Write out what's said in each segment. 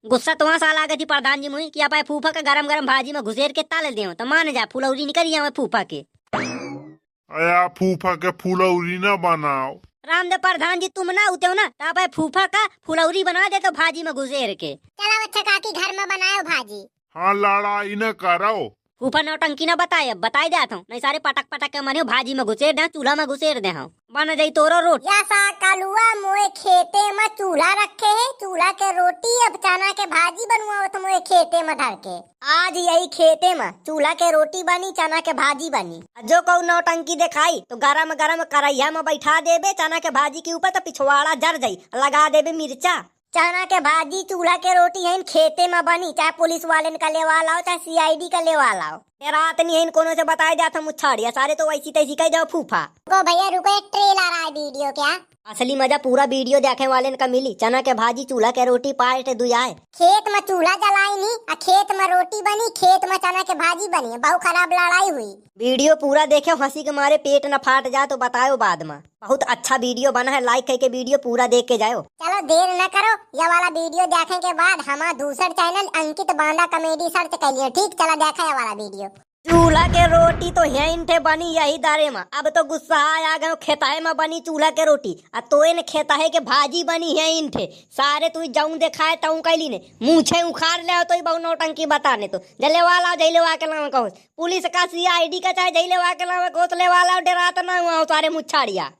गुस्सा तो वहाँ साला गई थी प्रधान जी मुई कि आप फूफा का गरम गरम भाजी में घुसेर के ताले दे तो मान जा फुलौरी निकली मैं फूफा के। अया फूफा के फुलौरी न बनाओ। रामदेव प्रधान जी तुम ना उते हो ना तो आप फूफा का फुलौरी बना दे तो भाजी में घुसेर के। चलो अच्छा काकी घर में बनाओ भाजी। हाँ लड़ाई न करो। फूफा नौटंकी न बताए अब बताई देता हूँ नहीं सारे पटक पटक के मनियो भाजी में घुसेर दे चूल्हा में घुसेर दे हूँ बन जाई तोरो रोटी। या सा कलुआ मोए खेते में चूल्हा रखे है चूल्हा के रोटी अब चना के भाजी बनवाओ तो मोए खेते में धर के आज यही खेते में चूल्हा के रोटी बनी चना के भाजी बनी। जो कहू नौटंकी दिखाई तो गरम गरम करैया में बैठा देबे चना के भाजी के ऊपर तो पिछवाड़ा जर जाई लगा देबे मिर्चा। चना के भाजी चूल्हा के रोटी है खेते में बनी चाहे पुलिस वाले का लेवा लाओ चाहे सीआईडी का लेवा लाओ। रात नहीं है कोनो से बताया जाता मुच्छाड़िया सारे तो वैसी तैसी कह जाओ फूफा। को भैया रुको एक ट्रेलर आया वीडियो क्या असली मजा पूरा वीडियो देखने वाले का मिली चना के भाजी चूल्हा के रोटी पार्ट दुआए। खेत में चूल्हा जलाई नहीं और खेत में रोटी बनी खेत में चना के भाजी बनी बहुत खराब लड़ाई हुई। वीडियो पूरा देखे हंसी के मारे पेट न फाट जाए तो बताओ बाद में बहुत अच्छा वीडियो बना है लाइक करके वीडियो पूरा देख के जाओ। चलो देर न करो ये वाला वीडियो देखने के बाद हमारा दूसरा चैनल अंकित बांदा कॉमेडी सर्च कर लियो ठीक चला देखा ये वाला वीडियो। चूल्हा के रोटी तो यहीं थे बनी यही दारे में अब तो गुस्सा आ गए खेताए में बनी चूल्हा के रोटी और तो इन खेताए के भाजी बनी है इन थे सारे तू जाऊं दिखाए ताऊ कैली ने मुँछे उखाड़ ले तो बहु नौटंकी बताने तो जले वाला जैले वा के नाम कहो पुलिस का सीआईडी का चाहे जैले वा के नाम घोसले वाला डरा तो ना हुआ सारे मुच्छाड़िया।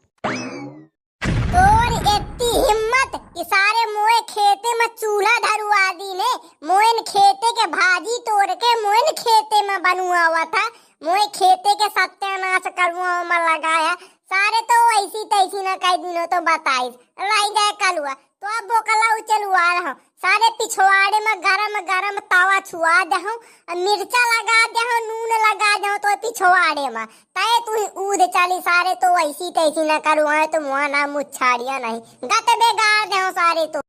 और इतनी हिम्मत कि सारे मोए खेते में चूल्हा धरुआ दी ने मोइन खेते के भाजी तोड़ के मोइन खेते में बनुआ हुआ था मोए खेते के सत्यानाश करवा में लगाया सारे तो ऐसी तैसी न कई दिनों तो बताई रह गए कलुआ तो अब बोकला उचलुआ रहा सारे पिछवाड़े में गरम गरम तवा छुआ दे मिर्चा लगा दे नून लगा दे तो पिछवाड़े में तय तू ऊद चली सारे तो ऐसी तैसी न करुआ तो मुआ ना मुच्छाड़िया नहीं गत बेगार दे सारे तो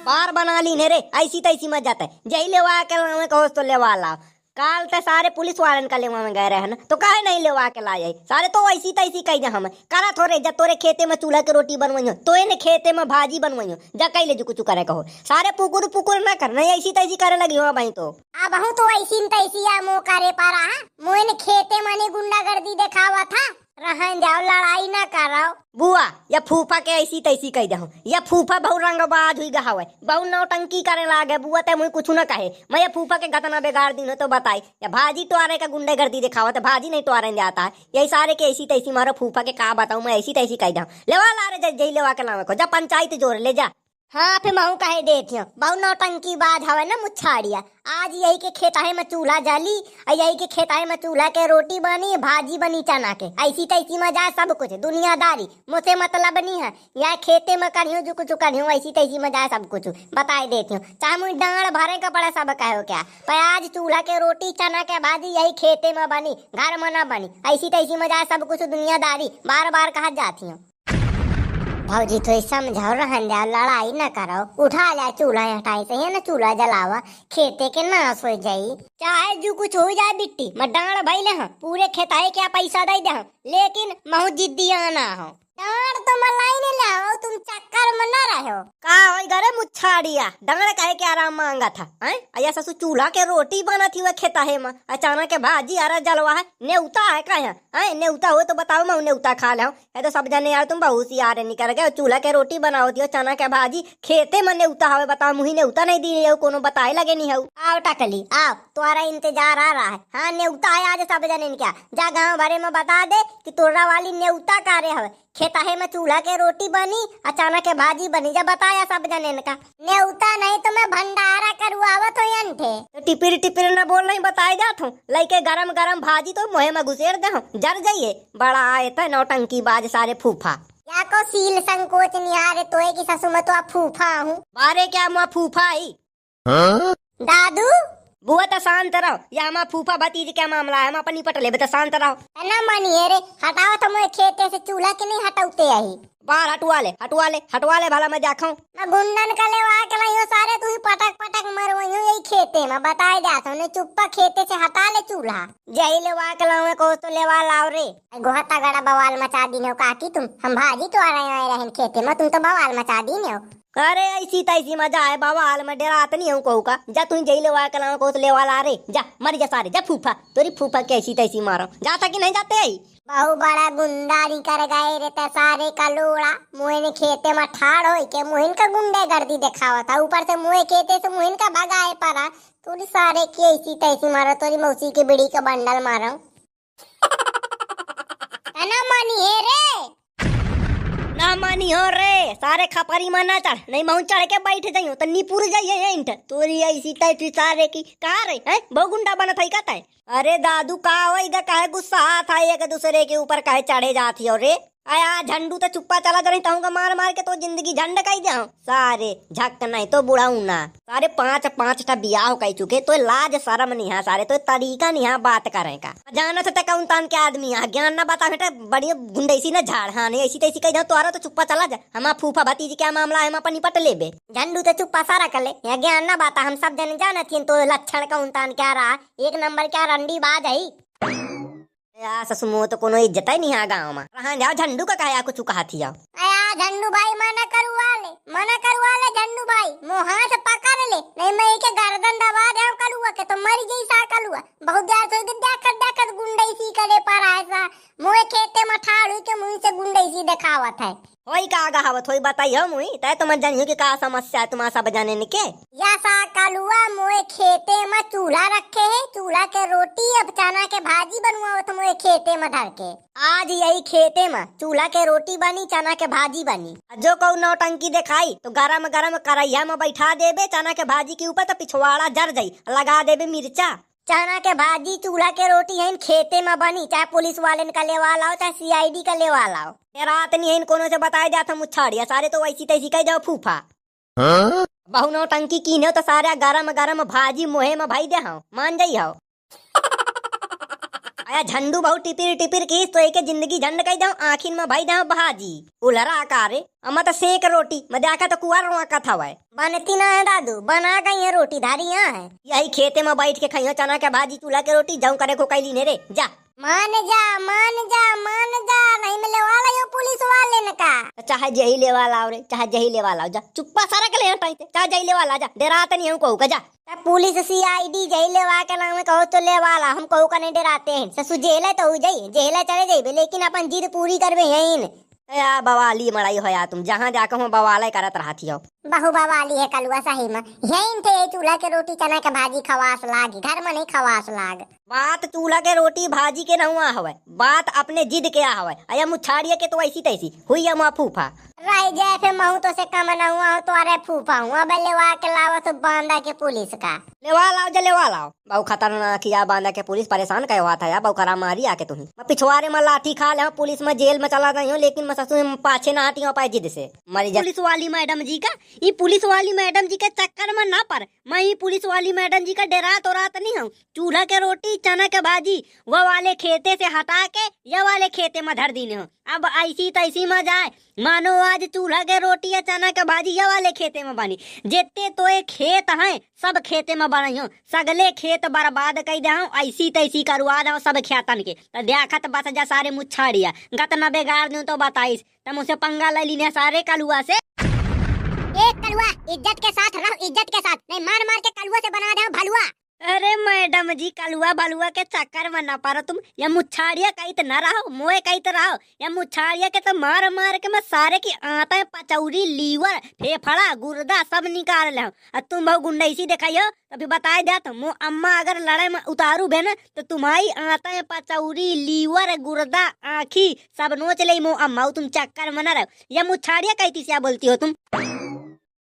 बार बना ली ने रे ऐसी तैसी मत जाता है जय लेवा के लावे कहो तो लेवा लाओ काल ते सारे पुलिस वालन का लेवा में गए रहे ना तो काहे नहीं लेवा के लाए सारे तो ऐसी तैसी कही जा हम करा थोड़े जब तोरे खेते में चूल्हा के रोटी बनवाइयो तो इन्हें खेते में भाजी बनवाइयो जा कई ले जो कुछ करे कहो सारे पुकुर पुकुर ना करना ऐसी तैसी करे लगी हो भाई तो अब हूँ तो ऐसी तैसी या मो करे पारा मोइन खेते मने गुंडागर्दी दिखावा था रहन जाओ लड़ाई ना कराओ बुआ या फूफा के ऐसी तैसी कह जाऊं या फूफा बहु रंगबाज हुई गहावे बहु नौटंकी करे लागे बुआ ते मुझे कुछ न कहे मैं या फूफा के गतना बेगाड़ दी तो बताई या भाजी टोरे का गुंडागर्दी दिखावा तो भाजी नहीं टोरे जाता है यही सारे के ऐसी तैसी मारो फूफा के का बताऊं मैं ऐसी तैसी कह जाऊं लेवा ला रे जय लेवा के नाम को जा पंचायत जोड़ ले जा। हाँ फिर महू कहे देती हूँ बहु नौटंकी बाज हवे ना मुच्छाड़िया आज यही के खेताहे में चूल्हा जली और यही के खेताहे में चूल्हा के रोटी बनी भाजी बनी चना के ऐसी तैसी में जाए सब कुछ दुनियादारी मुझसे मतलब नहीं है या खेते में करियो जो कुछ करियो ऐसी तैसी में जाए सब कुछ बताई देती हूँ चाहे मुझे डांड भरे का पड़ा सब कहो क्या पर आज चूल्हा के रोटी चना के भाजी यही खेते में बनी घर में न बनी ऐसी तैसी में जाए सब कुछ दुनियादारी बार बार कहा जाती हूँ। भाजी तो समझाओ रहन जाओ लड़ाई न करो उठा जाए चूल्हा हटाई से है ना चूल्हा जलावा खेते के नाश हो जाई चाहे जो कुछ हो जाए बिट्टी मैं डांड भैले हाँ पूरे खेताई क्या पैसा दे दे लेकिन महू जिद्दी आना हो डांड तो मलाई ने लाओ तुम चक्कर में न रहो का होई घरे मुच्छाड़िया डांड कहे के आराम मांगा था हैं अया ससु चूल्हा के रोटी बना थी वह खेता है में अचानक के भाजी आरा जलवा है नेउता है का है नेउता हो तो बताओ मैं नेउता खा ले है तो सब जने यार तुम बहुत सी आ रहे निकल गए चूल्हा के रोटी बनाओ दियो चना के भाजी खेते में नेउता हवे बताओ मुही नेउता नहीं दी है कोनो बताए लगे नहीं है आओ टकली आओ तुम्हारा इंतजार आ रहा है हाँ नेउता है आज सब जने क्या जा गाँव भरे में बता दे कि तोरा वाली नेउता कारे हवे खेताहे में चूल्हा के रोटी बनी अचानक के भाजी बनी जब बताया सब जने का नेउता नहीं तो मैं भंडारा करवावत हो यंठे तो टिपिर टिपिर न बोल नहीं बताए जात हूँ लइके गरम गरम भाजी तो मोहे में घुसेर दे जर जाइए बड़ा आए था नौटंकी बाज सारे फूफा या को सील संकोच निहारे तो की ससु में तो फूफा हूँ बारे क्या मुआ फूफा ही दादू बुआ तो शांत रहो या हमारा फूफा भतीज क्या मामला है हम अपनी पटले बता शांत रहो ना मानिए रे हटाओ तो मैं खेते से चूल्हा के नहीं हटाते आई बाहर हटवा ले भला मैं जाखूं मैं गुंडन का लेवा के लाइयो सारे तू ही पटक पटक मरवाइयो यही खेते में बताए जाता ने चुप्पा खेते से हटा ले चूल्हा जही लेवा के लाओ को तो लेवा लाओ रे गोहता गड़ा बवाल मचा दी ने काकी तुम हम भाजी तो आ रहे हैं खेते में तुम तो बवाल मचा दी ने अरे ऐसी तैसी मजा है बाबा, हाल में डरात नहीं हूँ कहू का। जा तू जई लेवा कला को ले वाला रे, जा मर जा सारे, जा फूफा तोरी फूफा के ऐसी तैसी मारो। जाता कि नहीं जाते आई बहु बड़ा गुंडारी कर गए रे ते सारे का लोड़ा। मुहे ने खेते में ठाड़ होई के मुहिन का गुंडे गर्दी दिखावा था, ऊपर से मुहे खेते से मुहिन का भगाए परा। तोरी सारे की ऐसी तैसी मारो, तोरी मौसी की बिड़ी का बंडल मारो। ना मानी है रे, ना मानी हो रे, सारे खपरी में ना चढ़, नहीं महू चढ़ के बैठ जाइयो तो नीपुर जाइए इंट। तोरी ऐसी तैसी सारे की कहा रे है बहु गुंडा बना था कहता है। अरे दादू का होइगा, काहे गुस्सा था एक दूसरे के ऊपर काहे चढ़े जाती हो रे। आया झंडू तो चुप्पा चला जा रही हूँ, मार मार के तो जिंदगी झंड कही जाऊं। सारे झक नहीं तो बुढ़ा ना, सारे पांच पांच टा बियाह कही चुके, तो लाज शर्म नहीं है सारे, तो तरीका नहीं है बात करे का। जाना से कौन तान के आदमी है, ज्ञान ना बता बेटा, बढ़िया गुंडैसी ना झाड़। हाँ नहीं ऐसी तैसी कही जाऊँ तो तो चुप्पा चला जा। हम फूफा भतीजी क्या मामला है, हम अपन निपट लेबे। झंडू तो चुप्पा सारा कर ले, या ज्ञान ना बाता, हम सब जने जाना थी तो लक्षण कौन तान क्या रहा, एक नंबर क्या रंडी बाज है। यार ससुमो तो कोनो इज्जत ही नहीं है गाँव में। रहा जाओ झंडू का कहा कुछ कहा थी जाओ। आया झंडू भाई मना करवा ले झंडू भाई, मुँह हाथ पकड़ ले, नहीं मैं के गर्दन दबा दे कलुआ के तो मर गई सा कलुआ। बहुत देर से देखत गुंडैसी करे पर ऐसा मुँह खेते में ठाड़ के मुँह से गुंडैसी दिखावत है। होई का कहावत होई बताइयो मुई, तय तो मत जानियो कि का समस्या है तुम्हारा सब जाने ने के। या सा कलुआ मोए खेते में चूल्हा रखे है, चूल्हा के रोटी अब चना के भाजी बनवाओ तो मोए खेते में धर के। आज यही खेते में चूल्हा के रोटी बनी, चना के भाजी बनी। जो कहू नौटंकी दिखाई तो गरम गरम करैया में बैठा देबे, चना के भाजी के ऊपर तो पिछवाड़ा जर जाई, लगा देबे मिर्चा। चना के भाजी चूल्हा के रोटी है खेते में बनी, चाहे पुलिस वाले का लेवा लाओ चाहे CID का लेवा लाओ। रात नहीं है कोनो से बताया जाता मुच्छाड़िया, सारे तो वैसी तैसी कह जाओ फूफा। बहु नौटंकी की ने तो सारे गरम गरम भाजी मुहे में भाई दे मान जाई हो। आया झंडू बहु टिपिर टिपिर की तो एक जिंदगी झंड कह जाऊं, आखिर में भाई जाऊं भाजी उलरा आकारे। अमा तो सेक रोटी मैं देखा तो कुआर रोका था वह बनती ना है दादू, बना गई है रोटी धारी यहाँ है। यही खेते में बैठ के खाइयो चना के भाजी चूल्हा के रोटी, जाऊं करे को कैली ने रे जा। मान जा नहीं मिले वाला यो पुलिस वाले ने का। चाहे जही लेवा लाओ रे, चाहे जही लेवा लाओ, जा चुप्पा सारा के ले हटाइते, चाहे जही लेवा ला, जा डराते नहीं हम कहू का, जा। पुलिस CID जही लेवा के नाम में कहो तो ले वाला, हम कहू का नहीं डराते हैं। ससु जेल तो हो जाइए, जेल चले जाइए, लेकिन अपन जिद पूरी करबे यहीं। या बवाली मड़ाई हो या तुम, जहाँ जाकर हो बवाला करत रहती हो। बहु बवाली है कलुआ सही में, यहीं थे चूल्हा के रोटी चना के भाजी खवास लाग, घर में नहीं खवास लाग। बात चूल्हा के रोटी भाजी के नहुआ हवे, बात अपने जिद के हवे। अया मुछाड़िया के तो ऐसी तैसी हुई है फूफा राय जैसे महू तो से कम न हुआ हो तो अरे फूफा हुआ लेवा के लावा तो बांधा के पुलिस का लेवा लाओ, जा लेवा लाओ। बहु खतरनाक किया बांधा के पुलिस परेशान कहे हुआ था यार, बहु करा मारी आके तुम्हें। मैं पिछवाड़े में लाठी खा ले पुलिस में जेल में चला गई हूँ, लेकिन मैं ससुर में पाछे ना आती हूँ पाए जिद से मरी जा। पुलिस वाली मैडम जी का, ये पुलिस वाली मैडम जी के चक्कर में ना पर, मैं ही पुलिस वाली मैडम जी का डरा तो रात नहीं हूँ। चूल्हा के रोटी चना के भाजी वो वाले खेते से हटा के ये वाले खेते में धर दीने हो। अब ऐसी तैसी में जाए, मानो आज चूल्हा के रोटी या चना के भाजी ये वाले खेते में बनी, जितने तो एक खेत हैं सब खेते में बनी हो, सगले खेत बर्बाद कर दे ऐसी तैसी करवा दो सब खेतन के। तो देखत बस जा सारे मुच्छाड़िया गत न बेगार दूं तो बताइस, तब मुझसे पंगा ले लीने सारे कलुआ से। एक कलुआ इज्जत के साथ रहो, इज्जत के साथ नहीं मार मार के कलुआ से बना दे भलुआ। अरे मैडम जी कलुआ बलुआ के चक्कर में ना पारो तुम, या मुच्छाड़िया कहीं तो ना रहो, मोए कहीं तो रहो। या मुच्छाड़िया के तो मार मार के मैं सारे की आंतें पचौरी लीवर फेफड़ा गुर्दा सब निकाल ले। तुम बहु गुंडैसी दिखाइयो अभी बताए जा तुम अम्मा अगर लड़ाई में उतारू बे ना तो तुम्हारी आंतें पचौरी लीवर गुर्दा आँखी सब नोच ले मो अम्मा, तुम चक्कर में ना रहो। या मुच्छाड़िया कहीं थी क्या बोलती हो तुम?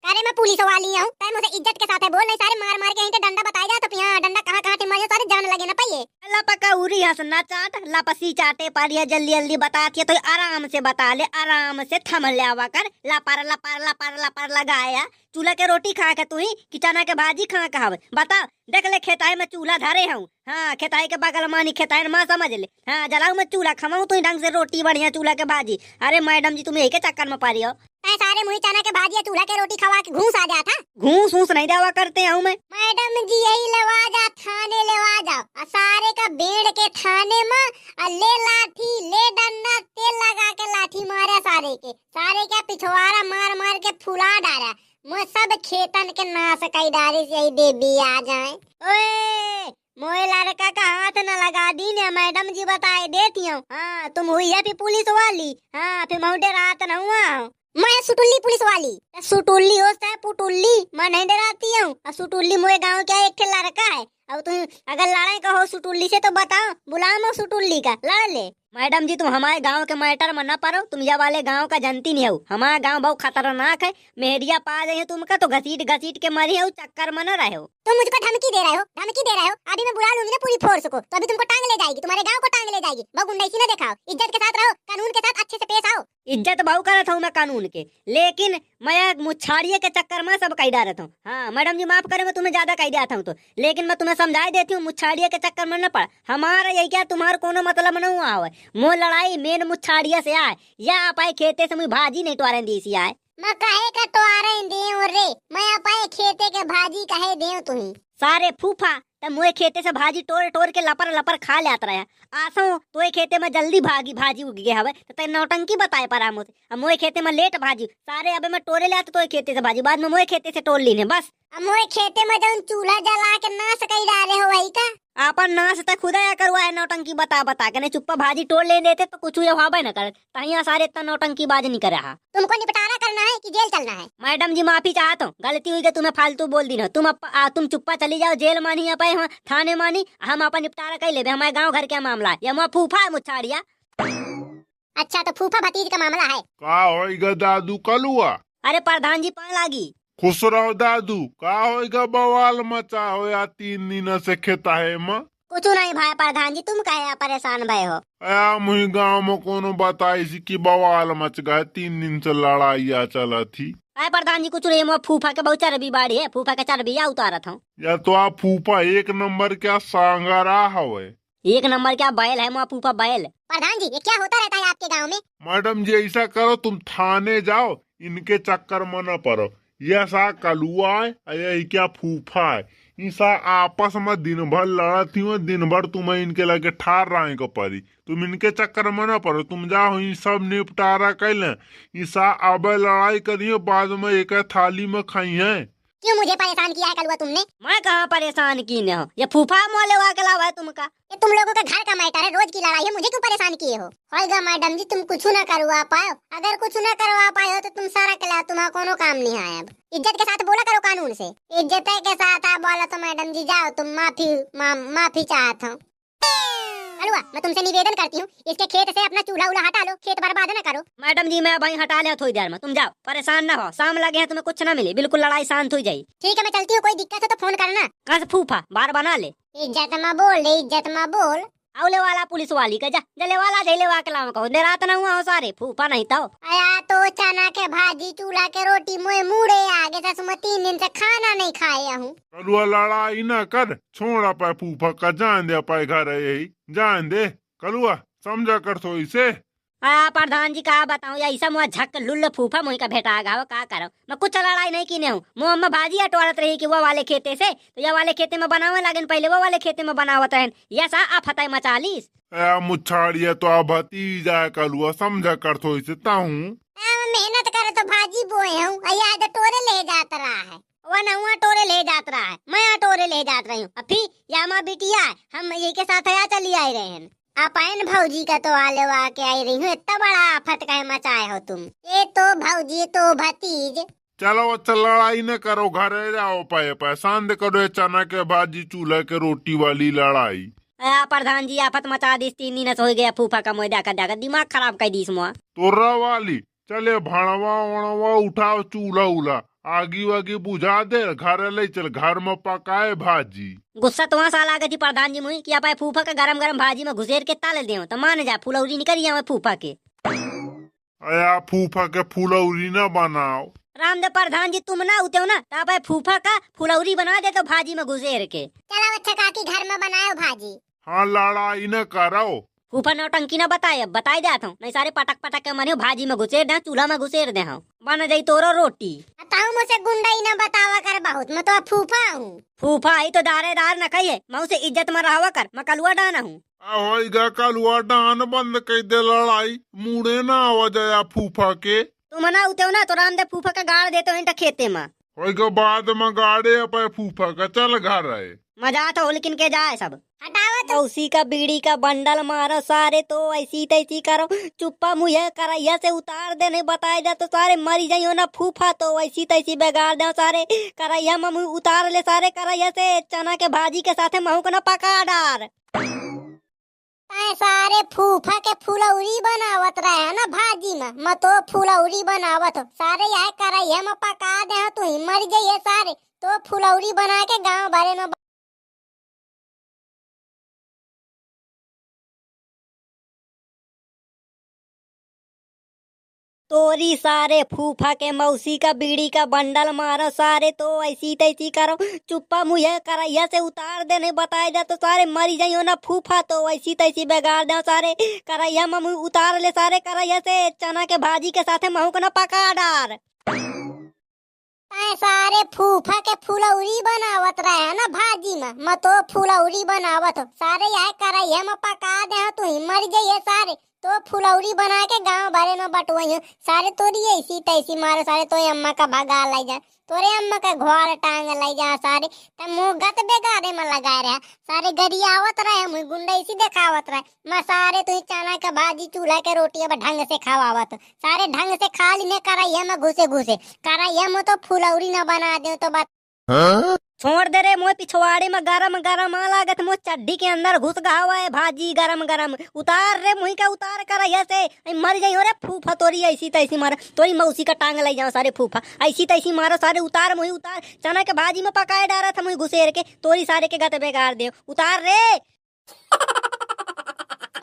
अरे मैं पुलिस वाली हूँ, तय मुझे इज्जत के साथ है बोल, नहीं सारे मार मार के यहीं डंडा बताया जाए तो यहाँ डंडा कहाँ कहाँ मारे सारे जान लगे ना पाइए। लपका उरी हंसना चाट लपसी चाटे पारिया जल्दी जल्दी बताती है तो आराम से बता ले, आराम से थम ले आवा कर। लपार लपार लपार लपार लगाया चूल्हा के रोटी खा के तू ही कि चना के भाजी खा कहा बता। देख ले खेताई में चूल्हा धरे हूँ। हाँ खेताई के बगल मानी खेताई माँ समझ ले। हाँ जलाऊ मैं चूल्हा खमाऊ तू ढंग से रोटी बढ़िया चूल्हा के भाजी। अरे मैडम जी तुम यही के चक्कर में पा रही हो। सारे मुही चना के भाजी चूल्हा के रोटी खवा के घूस आ जाता। घूस घूस नहीं देवा करते हूँ मैं। मैडम जी यही लेवा जा थाने लेवा जाओ सारे का बेड़ के थाने में ले लाठी ले डंडा तेल लगा के लाठी मारे सारे के पिछवाड़ा मार मार के फुला डाला। मैं सब खेतन के नाश कई डाली से यही बेबी आ जाए। ओए मोए लड़का का हाथ न लगा दी ने मैडम जी बताए देती हूँ। हाँ तुम हुई है फिर पुलिस वाली। हाँ फिर महुडे रात न हुआ मैं सुटुल्ली पुलिस वाली। सुटुल्ली हो चाहे पुटुल्ली मैं नहीं डराती हूँ। सुटुल्ली मोए गांव क्या एक लड़का है। अब तुम अगर लड़ाई कहो सुटुल्ली से तो बताओ बुलाओ सुटुल्ली का लड़ ले। मैडम जी तुम हमारे गांव के मैटर में न पड़ो। तुम यह वाले गांव का जनती नहीं हो। हमारा गांव बहुत खतरनाक है। मेहरिया पा गई तुमका तो घसीट घसीट के मरी हो चक्कर में न रहे हो। तुम मुझको धमकी दे रहे हो अभी मैं बुला लूंगी ना पूरी फोर्स को तो अभी तुमको टांग ले जाएगी तुम्हारे गांव को टांग ले जाएगी। बहु गुंडाइसी न दिखाओ इज्जत के साथ रहो कानून के साथ अच्छे से पेश आओ। इज्जत बहु करत हूँ मैं कानून के लेकिन मैं मुच्छाड़िए के चक्कर में सब कह डालता हूँ। हाँ मैडम जी माफ करे मैं तुम्हें ज्यादा कह दिया था तो लेकिन मैं तुम्हें समझा देती हूँ मुच्छाड़िए के चक्कर में न पड़। हमारा यही क्या तुम्हारा कोनो मतलब न हुआ है। मो लड़ाई मेन मुच्छाड़िया से आए या आप आए खेते से मुझे भाजी नहीं टोरे दी सी आए। मैं कहे का टोरे दे रे मैं आप खेते के भाजी कहे दे तुम्हें सारे फूफा तब मोए खेते से भाजी टोर टोर के लपर लपर खा ले रहा आसो तो ये खेते में जल्दी भाजी उग गया हवे तो नौटंकी बताए पर मुझे। अब मोए खेते में लेट भाजी सारे अब मैं टोरे ले आते तो खेते से भाजी बाद में मोए खेते से टोर लीने बस। मोए खेते में जब चूल्हा जला के नाश कई डाले हो वही का आपन नाश तक खुदा या करवाए नौटंकी बता बता के नहीं चुप्पा भाजी टोड़ ले देते तो कुछ ये भावे न करे तहिया सारे इतना नौटंकी बाज नहीं कर रहा। तुमको निपटारा करना है कि जेल चलना है। मैडम जी माफी चाहता हूँ गलती हुई कि तुम्हें फालतू बोल दी ना तुम चुप्पा चली जाओ जेल मानी पाए हम थाने मानी हम अपन निपटारा कर ले हमारे गाँव घर का मामला है या फूफा है मुच्छाड़िया। अच्छा तो फूफा भतीज का मामला है का होइगा दादू कलुआ। अरे प्रधान जी पान लागी खुश रहो दादू का होइगा बवाल मचा हो या 3 दिन से खेता है माँ। कुछ नहीं भाई प्रधान जी तुम कहे परेशान भय हो। आया मुही गाँव में कोनो बताई सी कि बवाल मच गए 3 दिन से लड़ाइया चला थी। अरे प्रधान जी कुछ नहीं मैं फूफा के बहुत चर्बी बाड़ी है फूफा के चर्बी उतारा था। या तो आप फूफा 1 नंबर क्या सांगरा हवे 1 नंबर क्या बैल है मैं फूफा बैल। प्रधान जी ये क्या होता रहता है आपके गाँव में। मैडम जी ऐसा करो तुम थाने जाओ इनके चक्कर में न पड़ो। यह सा कलुआ है यही क्या फूफा है ईसा आपस में दिन भर लड़ती हो दिन भर तुम्हें इनके लगे ठार रहे को पड़ी। तुम इनके चक्कर में न पड़ो तुम जाओ इन सब निपटारा कर ले। ईसा अब लड़ाई करियो बाद में एक थाली में खाई है। क्यों मुझे परेशान किया है कलुआ तुमने। मैं कहाँ परेशान की न हो ये फूफा मोले के लावा है तुमका। ये तुम लोगों का घर का मैटर है रोज की लड़ाई है मुझे क्यों परेशान किए हो। होगा मैडम जी तुम कुछ न करवा पाओ अगर कुछ न करवा पाए हो तो तुम सारा कला तुम्हारा कोनो काम नहीं आया। अब इज्जत के साथ बोला करो कानून से इज्जत के साथ आप बोला तो मैडम जी जाओ तुम माफी चाहता हूँ। कलुआ मैं तुमसे निवेदन करती हूँ इसके खेत से अपना चूल्हा उल्हा हटा लो खेत बर्बाद न करो। मैडम जी मैं भाई हटा लिया थोड़ी देर में तुम जाओ परेशान न हो शाम लगे हैं तुम्हें कुछ न मिले बिल्कुल लड़ाई शांत हो जाये। ठीक है मैं चलती हूँ कोई दिक्कत है तो फोन करना। कहाँ से फूफा बार बना ले इज्जत में बोल दे इज्जत में बोल। औले वाला पुलिस वाली का जा जले वाला झेले वा के लाओ कहो देर रात न हुआ हो सारे फूफा नहीं तो। आया तो चना के भाजी चूल्हा के रोटी मोए मुड़े आगे सस मैं 3 दिन से खाना नहीं खाया हूँ। कलुआ लड़ाई न कर छोड़ा पाए फूफा का जान दे पाए घर यही जान दे कलुआ समझा कर तो इसे। प्रधान जी का बताऊं या ऐसा मुआ झक लुल्ल फूफा मुही का भेटा गाव का करो मैं कुछ लड़ाई नहीं की हूँ मुँह में भाजी अटोरत रही कि वो वाले खेते से तो ये वाले खेते में बनावे लगन पहले वो वाले खेते में बनावत रहन या सा आप हताई मचालीस मुच्छाड़िया तो आप भतीजा कलुआ समझा कर तो इसे ताहूँ मेहनत करे तो भाजी बोए हूँ याद टोरे ले जाता रहा है वो नहुआ टोरे ले जात रहा है मैं टोरे ले जात रही हूँ अभी यामा बिटिया हम ये के साथ या चली आई रहे हैं। अपन भौजी का तो आले के आई रही हूँ इतना बड़ा आफत का मचाए हो तुम। ये तो भौजी तो भतीज चलो अच्छा लड़ाई न करो घर जाओ पाए शांत करो चना के भाजी चूल्हा के रोटी वाली लड़ाई। प्रधान जी आफत मचा दी 3 दिन से हो गया फूफा का मोह डाका दिमाग खराब कर दी मुआ तोरा वाली चले भणवा वणवा उठाओ चूल्हा उला आगी वागी बुझा दे घर ले चल घर में पकाए भाजी। गुस्सा तो वहाँ साल आ गई प्रधान जी मुही कि फूफा का गरम गरम भाजी में घुसेर के ताले दे तो मान जा फुलौरी निकल मैं फूफा के। आया फूफा के फुलौरी न बनाओ रामदेव प्रधान जी तुम ना उते हो ना ताप फूफा का फुलौरी बना दे तो भाजी में घुसेर के। चलो अच्छा काकी घर में बनाओ भाजी। हाँ लड़ाई न करो। फूफा नौटंकी ना बताए, अब बताई देता हूँ, नहीं सारे पटक पटक के मनियो भाजी में घुसेर दे, चूल्हा में घुसेर दे। हाँ बन जाई तोरो रोटी। बताओ मुझसे गुंडा ही ना बतावा कर बहुत, मैं तो फूफा हूँ। फूफा ही तो दारेदार न कहिए, मैं उसे इज्जत में रहावा कर, मैं कलुआ डाना हूँ। होइगा कलुआ डान बंद कर दे लड़ाई, मुड़े ना आवा जाया फूफा के। तुम ना उते हो ना तो रामदेव फूफा का गाड़ देते हो खेते में। होइगा बाद में गाड़े पे फूफा का चल घर है। मजा तो हो लेकिन के जाए सब। हटाओ तो। उसी का बीड़ी का बंडल मारो सारे तो ऐसी तैसी करो, चुप्पा मुँह करैया से उतार दे, नहीं बताए जा तो सारे मरी जाइयो ना फूफा, तो ऐसी तैसी बेगाड़ दे सारे करैया में मुँह उतार ले सारे करैया से, चना के भाजी के साथे महू को ना पका डार। सारे फूफा के फुलौरी बनावत रहे है ना भाजी में, मैं तो फुलौरी बनावत हो सारे यहाँ करैया में पका दे, तू ही मर जाइए सारे तो फुलौरी बना के गाँव भरे में। तोरी सारे फूफा के मौसी का बीड़ी का बंडल मारो सारे तो ऐसी तैसी करो, चुप्पा मुँह करैया से उतार दे, नहीं बताए जा तो सारे मरी जाइयो ना फूफा, तो ऐसी तैसी बेगाड़ दे सारे करैया में मुँह उतार ले सारे करैया से, चना के भाजी के साथे महू को ना पका डार। सारे फूफा के फुलौरी बनावत रहे है ना भाजी में, मैं तो फुलौरी बनावत हो सारे यहाँ करैया में पका दे, तू ही मर जाइए सारे तो फुलौरी बना के गाँव भरे में बटवाई सारे तोरी ऐसी तैसी मारो सारे तो अम्मा का भगा लाई जा, तोरे अम्मा का घोर टांग लाई जा सारे, तब मुँह गत बेगारे में लगाए रहा सारे गरियावत रहे, मुँह गुंडा इसी देखावत रहे, मैं सारे तुही चना का भाजी चूल्हा के रोटी अब ढंग से खावावत सारे ढंग से खा लीने करैया में घुसे घुसे, करैया में तो फुलौरी न बना दे तो बात। छोड़ दे रे मोए पिछवाड़े में गरम गरम आ लागत, मो चड्डी के अंदर घुस गवा है भाजी गरम गरम, उतार रे मुही का उतार कर से मर जाइयो रे फूफा, तोरी ऐसी तैसी मारो, तोरी मौसी का टांग लाई जाओ सारे फूफा ऐसी तैसी मारो सारे, उतार मुही उतार, चना के भाजी में पकाए डारा था मुही घुसेर के, तोरी सारे के गत बेगार दे, उतार रे।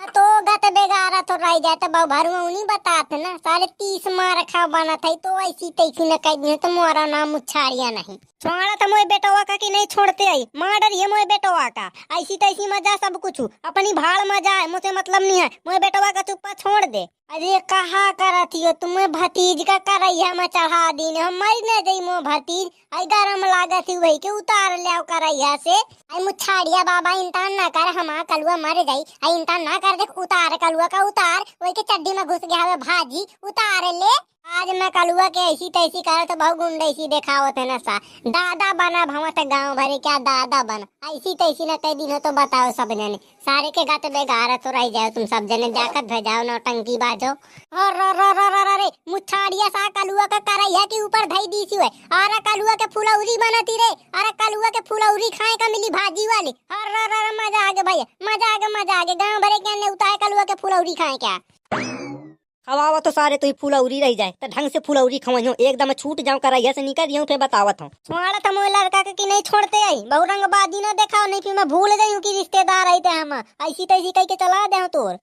तो गत बेगारा तो रह जाता बहु भरुआ उन्हीं बताते ना सारे 30 मार खा बना था तो ऐसी तैसी न कह दिए तो मोरा नाम उछाड़िया नहीं। छोड़ा था मोए बेटवा का कि नहीं छोड़ते आई, मार डरिए मोए बेटवा का, ऐसी तैसी मजा सब कुछ अपनी भाड़ मजा है, मुझे मतलब नहीं है, मोए बेटवा का चुप्पा छोड़ दे। अरे कहा करती हो तुम्हें भतीज का करैया में चढ़ा दी, हम मर न जाई मो भतीज, आई गरम लागत ही वही के उतार ले करैया से, आई मुछाड़िया बाबा इंतान ना कर, हम कलुआ मर जाई, आई इंतान ना कर, देख उतार कलुआ का उतार, वही के चड्डी में घुस गया है भाजी उतार ले। आज मैं कलुआ के ऐसी तैसी करे तो बहु गुंडा ऐसी देखावत है ना सा, दादा बना भवत गाँव भरे क्या दादा बना, ऐसी तैसी न कई दिन हो तो बताओ सब जने, सारे के गाते बेगार तो रह जाओ तुम सब जने, जाकर भेजाओ नौटंकी बाजो। रे मुछाड़िया सा कलुआ का करैया के ऊपर धई दी सी है, अरे कलुआ के फुलौरी बनती रे, अरे कलुआ के फुलौरी खाए का मिली भाजी वाली, अरे मजा आ गया भैया, मजा आ गया गाँव भरे के ने उतार कलुआ के फुलौरी खाए क्या। खवावा तो सारे तो ही फुलौरी रह जाए, तो ढंग से फुलौरी खवाइयो, एकदम छूट जाऊं करैया से निकल जाऊं, फिर बतावत हूँ। छोड़ा था मोए लड़का के कि नहीं छोड़ते आई, बहु रंगबाजी न देखाओ, नहीं फिर मैं भूल गई हूँ कि रिश्तेदार आई थे हम, ऐसी तैसी कह के चला दे तोर,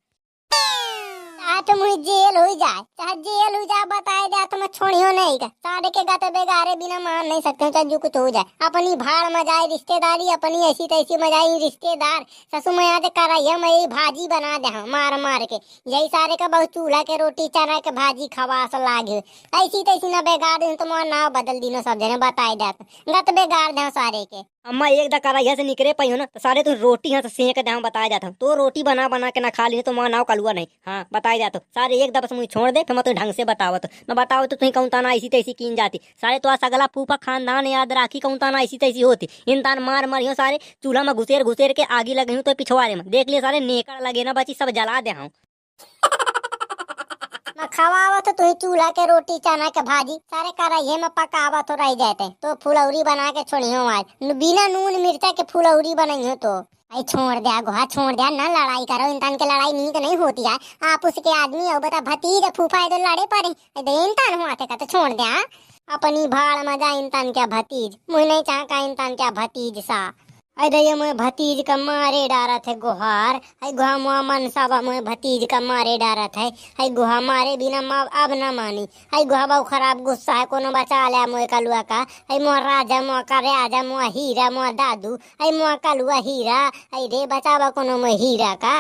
चाहे तो मुझे जेल हो जाए, चाहे जेल हो जाए बताए दे तो मैं छोड़ियो नहीं का, सारे के गाते बेगारे बिना मान नहीं सकते, चाहे जो कुछ हो जाए, अपनी भाड़ मजाए रिश्तेदारी, अपनी ऐसी तैसी मजाई रिश्तेदार, ससुर मैं आज करैया में यही भाजी बना दे मार मार के, यही सारे का बहुत चूल्हा के रोटी चना के भाजी खवास लागे, ऐसी तैसी न बेगार दे तो मोर नाव बदल दिनो सब जने बताए दे, गत बेगार दे सारे के। अम्मा एक दा करैया से निकले पाई हो ना तो सारे तुम रोटी यहाँ से सेक दे, बताया जाता हूँ, तो रोटी बना बना के ना खा ली तो माँ नाव कलुआ नहीं, हाँ बताया जाता सारे एक दफा मुझे छोड़ दे, फिर मैं तो ढंग से बतावत, मैं बताओ तो तुम कहूँ ताना ऐसी तैसी कीन जाती, सारे तो सगला फूफा खानदान याद राखी कहूँ ताना ऐसी तैसी होती, इन तान मार मारियो सारे चूल्हा में घुसेर के आगी लगे तो पिछवाड़े में देख लिए सारे नेकड़ लगे ना बची सब जला दे हूँ। खवावा तो तुही चूल्हा के रोटी चना के भाजी सारे करैये में पकावा तो रह जाते, तो फुलौरी बना के छोड़ियो आज, बिना नून मिर्चा के फुलौरी बनाइयो तो आई छोड़ दिया गोहा छोड़ दिया, ना लड़ाई करो, इंसान के लड़ाई नीक नहीं होती है, आप उसके आदमी हो बता भतीज फूफा तो लड़े पड़े, इंसान हुआ थे तो छोड़ दिया, अपनी भाड़ मजा इंसान क्या भतीज, मुझे नहीं चाह का इंसान क्या भतीज सा। अरे ये मोए भतीज का मारे डारत है गुहार, है गुहा मुआ मनसाबा मोए भतीज का मारे डारत है गुहा मारे बिना माँ अब न मानी, है गुहा बहु खराब गुस्सा है कोनो बचा लिया मोए कलुआ का, है मुआ राजा मुआ का राजा मुआ हीरा मुआ दादू, है मुआ कलुआ हीरा, है रे बचावा कोनो मोए हीरा का।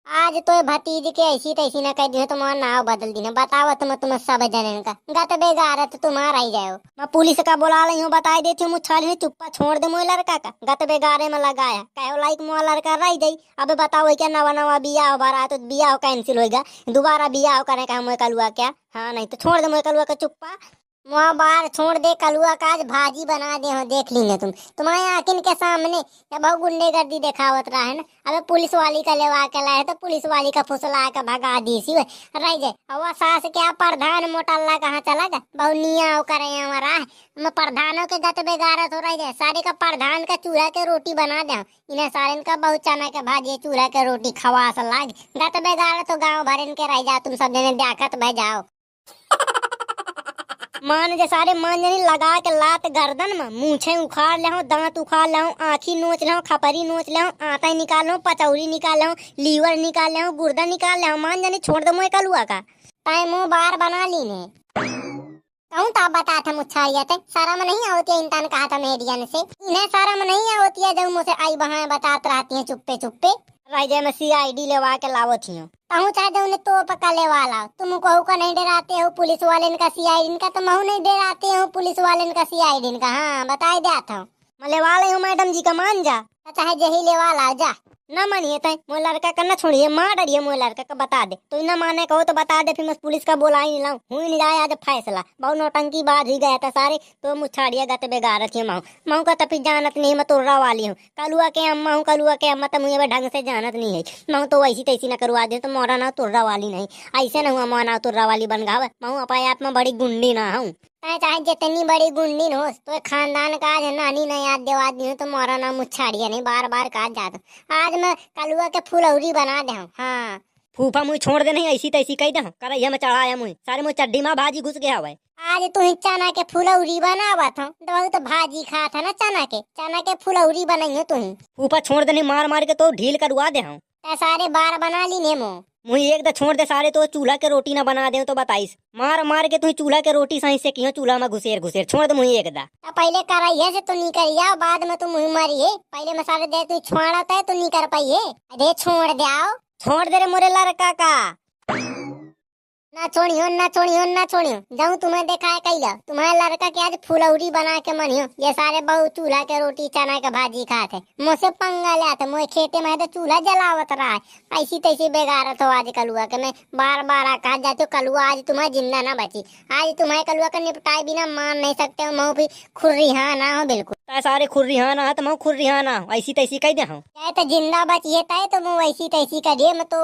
आज तो भतीज के ऐसी तैसी न कह दी तो तुम्हारा नाव बदल दी, बताओ तुम सब जने का गत बेगारत तुम्हारा ही जाओ। मैं पुलिस का बुला रही हूँ, बता देती हूँ मुछाली चुप्पा छोड़ दे मोए लड़का का, गत बेगारे में लगाया कहो लाइक मोआ लड़का रह जाई। अब बताओ क्या नवा नवा बिया भरा तो बिया कैंसिल होगा, दोबारा बिया करे का मोए कलुआ क्या। हाँ नहीं तो छोड़ दे मोए कलुआ का चुप्पा, मुआ बार छोड़ दे कलुआ का आज भाजी बना दे हो, देख लीजिए तुम्हारे आंखिन के सामने ये बहु गुंडेगर्दी दिखावत रहा है ना। अबे पुलिस वाली का लेवा के लाए तो पुलिस वाली का फुसला के भगा दी सी रह जाए। अब सास क्या प्रधान मोटल्ला कहाँ चला गया, बहु निया करे हमारा मैं प्रधानों के गत बेगारत हो रही है, सारे का प्रधान का चूल्हा के रोटी बना दे इन्हें सारे का बहु चना के भाजी चूल्हा के रोटी खवास लाग गत बेगारत तो गाँव भर के रह जाओ, तुम सब जने देखत बह जाओ। मान जे सारे मान जनी लगा के लात गर्दन में मूछे उखाड़ ले, दांत उखाड़ ले, आँखी नोच ले, खपरी नोच ले, आटा निकाल लो, पचौरी निकाल लो, लीवर निकाल ले, गुर्दा निकाल ले, मान जनी छोड़ दो मोए कलुआ का ताए मुँह बार बना ली ने कहूँ तो बता था मुच्छारिया थे सारा में नहीं होती है, इंसान कहा था मेडियन से इन्हें सारा में नहीं होती है, जब मुझसे आई बहाए बतात रहती है चुप्पे चुप्पे रह जाए। मैं CID लेवा के लावो थी कहूँ चाहे जो उन्हें तो पका ले वाला तुम कहू का नहीं डराते हो पुलिस वाले का CID का, तो महू नहीं डराते हो पुलिस वाले का CID का। हाँ बताए दिया था मैं ले वाले हूँ मैडम जी का, मान जा चाहे जही ले वाला जा न मानिए तय मोए लड़का का न छोड़िए, मार डरिए मोए लड़का का बता दे, तो न माने कहो तो बता दे, फिर मैं पुलिस का बोला ही नहीं लाऊं, हुई नहीं जाए आज फैसला। बहु नौटंकी बाज ही गया था सारे तो मुछाड़िया गत बेगारत है माऊ का तभी जानत नहीं, मैं तोर्रा वाली हूँ कलुआ के अम्मा हूँ, कलुआ के अम्मा तो मुझे ढंग से जानत नहीं है, मैं तो वैसी तैसी न करवा दे तो मोरा ना तोर्रा वाली नहीं, ऐसे न हुआ मोना तोर्रा वाली बन गावे, मैं अपने आप में बड़ी गुंडी ना हूँ। चाहे जितनी बड़ी गुंडी हो तो खानदान का आज नानी न याद दिवा दी तो मोरा ना मुछाड़िया नहीं बार बार कहा जाता, आज मैं कलुआ के फुलौरी बना दे। हाँ फूफा मुझे छोड़ दे नहीं ऐसी तैसी कही दे करैया में चढ़ाया मुझे सारे मुझे चड्डी में भाजी घुस गया हुआ। आज तू चना के फुलौरी बनावा था तो भाजी खा था ना, चना के फुलौरी बनाई है तू। फूफा छोड़ दे नहीं मार मार के तो ढील करवा दे हूँ, सारे बार बना ली ने मुझे एक दा छोड़ दे सारे तो चूल्हा के रोटी ना बना दे तो बताइस मार मार के तू चूल्हा के रोटी सही से क्यों चूल्हा में घुसेर घुसेर छोड़ दे मुझे एक दा। पहले कराइए से तो नहीं करिया बाद में तू मुँह मारी है, पहले में सारे दे तू छोड़ा था तो नहीं कर पाई है, अरे छोड़ दे आओ छोड़ दे रे मोरे लड़का का ना छोड़ियो जाऊँ तुम्हें देखा है कैला तुम्हारे लड़का के आज फुलौरी बना के मनियो, ये सारे बहु चूल्हा के रोटी चना के भाजी खाते मुझसे पंगा लाते मोए खेते में तो चूल्हा जलावत रहा है, ऐसी तैसी बेगारत हो आज कलुआ के मैं बार बार कहा जाते हो कलुआ आज तुम्हारा जिंदा ना बची, आज तुम्हारे कलुआ का निपटाए बिना मान नहीं सकते हो, मऊ भी खुर्री हाँ ना हो बिल्कुल सारे खुर्री हाँ ना तो मैं खुर्री हाँ ना ऐसी तैसी कह दे हूँ तो जिंदा बची है तो मैं वैसी तैसी करिए मैं तो